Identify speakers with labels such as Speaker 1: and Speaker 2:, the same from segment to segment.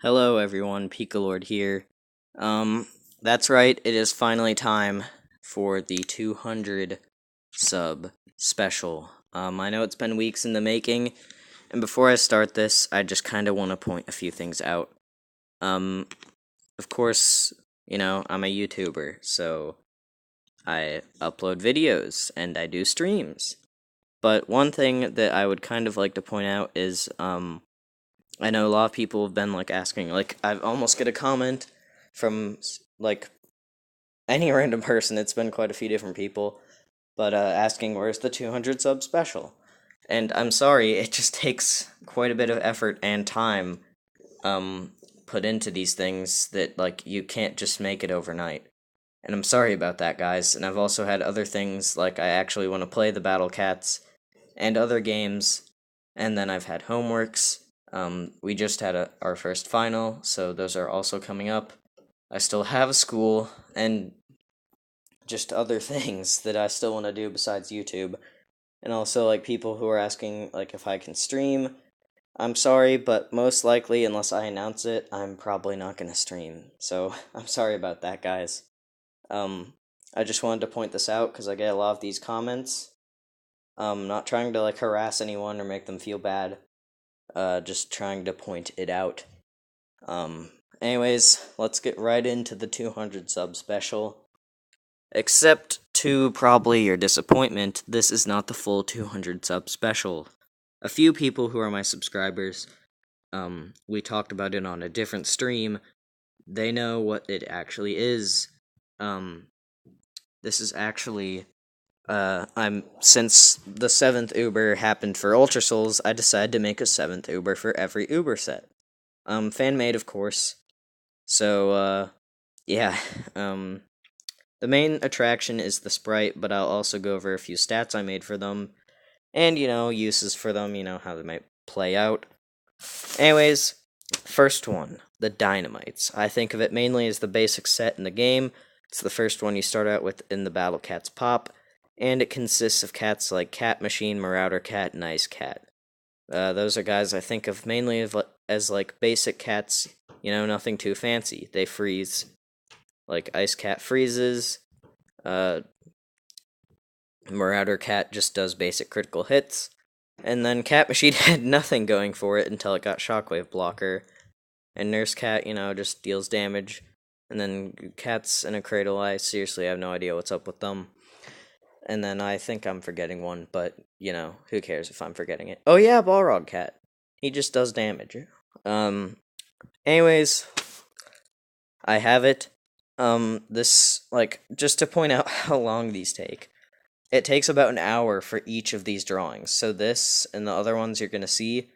Speaker 1: Hello everyone, Lord here. That's right, it is finally time for the 200 sub special. I know it's been weeks in the making, and before I start this, I just kind of want to point a few things out. Of course, I'm a YouTuber, so I upload videos and I do streams. But one thing that I would kind of like to point out is, I know a lot of people have been asking, I almost get a comment from any random person. It's been quite a few different people, but asking where's the 200 sub special. And I'm sorry, it just takes quite a bit of effort and time put into these things that you can't just make it overnight. And I'm sorry about that, guys. And I've also had other things, like I actually want to play the Battle Cats and other games, and then I've had homeworks. We just had our first final, so those are also coming up. I still have school, and just other things that I still want to do besides YouTube. And also, people who are asking, if I can stream. I'm sorry, but most likely, unless I announce it, I'm probably not going to stream. So, I'm sorry about that, guys. I just wanted to point this out because I get a lot of these comments. Not trying to, harass anyone or make them feel bad. Just trying to point it out. Anyways, let's get right into the 200 sub special. Except to probably your disappointment, this is not the full 200 sub special. A few people who are my subscribers, we talked about it on a different stream. They know what it actually is. This is actually, since the 7th Uber happened for Ultra Souls, I decided to make a 7th Uber for every Uber set. Fan-made, of course. So, yeah, the main attraction is the sprite, but I'll also go over a few stats I made for them, and, uses for them, how they might play out. Anyways, first one, the Dynamites. I think of it mainly as the basic set in the game. It's the first one you start out with in the Battle Cats pop, and it consists of cats like Cat Machine, Marauder Cat, and Ice Cat. Those are guys I think of mainly as basic cats, nothing too fancy. They freeze. Ice Cat freezes. Marauder Cat just does basic critical hits. And then Cat Machine had nothing going for it until it got Shockwave Blocker. And Nurse Cat, just deals damage. And then Cats in a Cradle, I seriously have no idea what's up with them. And then I think I'm forgetting one, but, who cares if I'm forgetting it. Oh yeah, Balrog Cat. He just does damage. Anyways, I have it. Just to point out how long these take. It takes about an hour for each of these drawings. So this and the other ones you're going to see,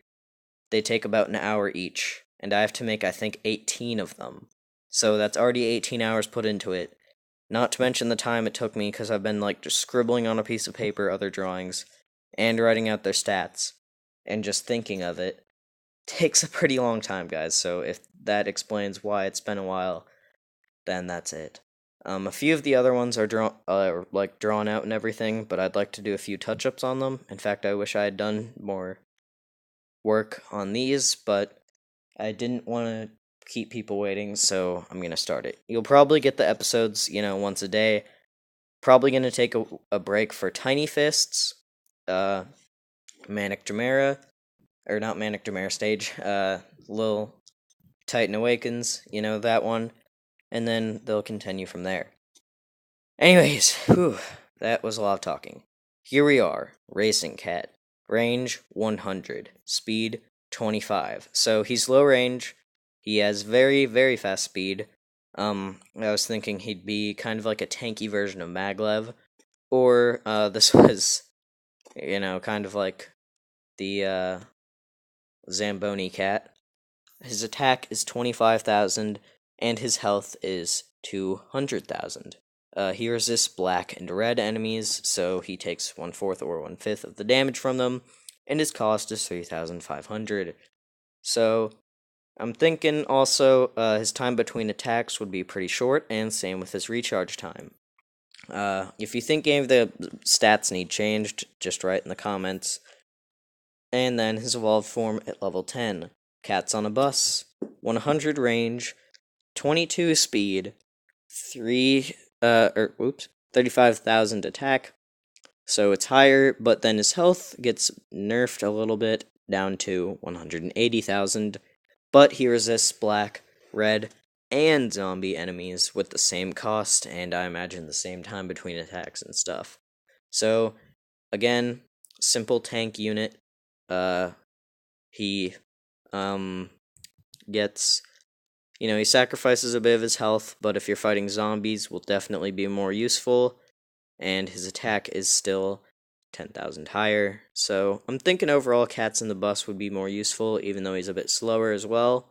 Speaker 1: they take about an hour each. And I have to make, I think, 18 of them. So that's already 18 hours put into it. Not to mention the time it took me, because I've been, just scribbling on a piece of paper other drawings, and writing out their stats, and just thinking of it. Takes a pretty long time, guys, so if that explains why it's been a while, then that's it. A few of the other ones are drawn out and everything, but I'd like to do a few touch-ups on them. In fact, I wish I had done more work on these, but I didn't want to keep people waiting, so I'm gonna start it. You'll probably get the episodes, once a day. Probably gonna take a break for Tiny Fists, Manic Dramera, or not Manic Dramera stage, Lil Titan Awakens, that one, and then they'll continue from there. Anyways, that was a lot of talking. Here we are, Racing Cat. Range 100, speed 25. So he's low range. He has very, very fast speed. I was thinking he'd be kind of like a tanky version of Maglev, or this was, kind of like the Zamboni Cat. His attack is 25,000, and his health is 200,000. He resists black and red enemies, so he takes 1/4 or 1/5 of the damage from them, and his cost is 3,500. So, I'm thinking also his time between attacks would be pretty short, and same with his recharge time. If you think any of the stats need changed, just write in the comments. And then his evolved form at level 10. Cats on a Bus. 100 range, 22 speed, 35,000 attack. So it's higher, but then his health gets nerfed a little bit down to 180,000. But he resists black, red, and zombie enemies with the same cost, and I imagine the same time between attacks and stuff. So, again, simple tank unit. He gets, he sacrifices a bit of his health, but if you're fighting zombies, will definitely be more useful, and his attack is still 10,000 higher. So I'm thinking overall Cats in the Bus would be more useful, even though he's a bit slower as well.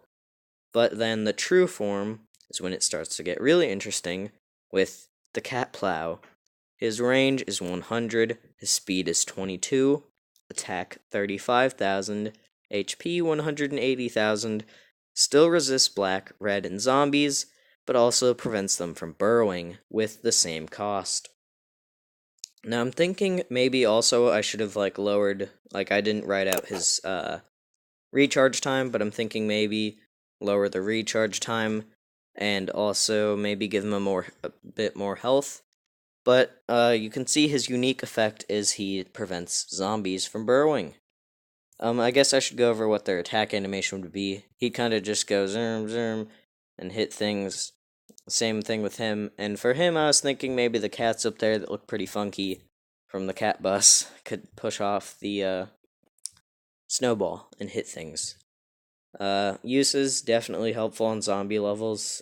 Speaker 1: But then the true form is when it starts to get really interesting with the Cat Plow. His range is 100, his speed is 22, attack 35,000, HP 180,000, still resists black, red, and zombies, but also prevents them from burrowing with the same cost. Now I'm thinking maybe also I should have lowered, I didn't write out his recharge time, but I'm thinking maybe lower the recharge time and also maybe give him a bit more health. But you can see his unique effect is he prevents zombies from burrowing. I guess I should go over what their attack animation would be. He kind of just goes zerm zerm and hit things. Same thing with him. And for him, I was thinking maybe the cats up there that look pretty funky from the cat bus could push off the snowball and hit things. Uses definitely helpful on zombie levels.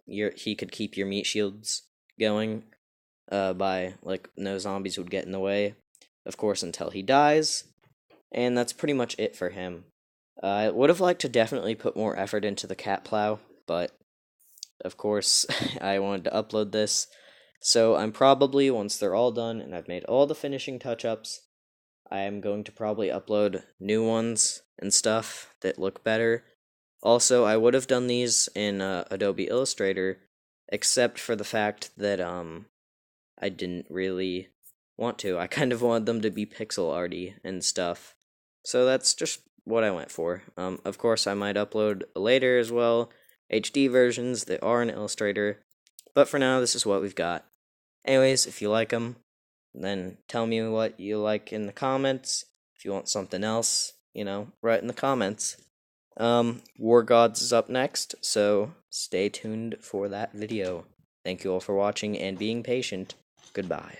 Speaker 1: He could keep your meat shields going. By no zombies would get in the way, of course, until he dies, and that's pretty much it for him. I would have liked to definitely put more effort into the cat plow, but of course, I wanted to upload this, so I'm probably, once they're all done and I've made all the finishing touch-ups, I am going to probably upload new ones and stuff that look better. Also, I would have done these in Adobe Illustrator, except for the fact that I didn't really want to. I kind of wanted them to be pixel arty and stuff. So that's just what I went for. Of course, I might upload later as well, HD versions that are in Illustrator. But for now, this is what we've got. Anyways, if you like them, then tell me what you like in the comments. If you want something else, write in the comments. War Gods is up next, so stay tuned for that video. Thank you all for watching and being patient. Goodbye.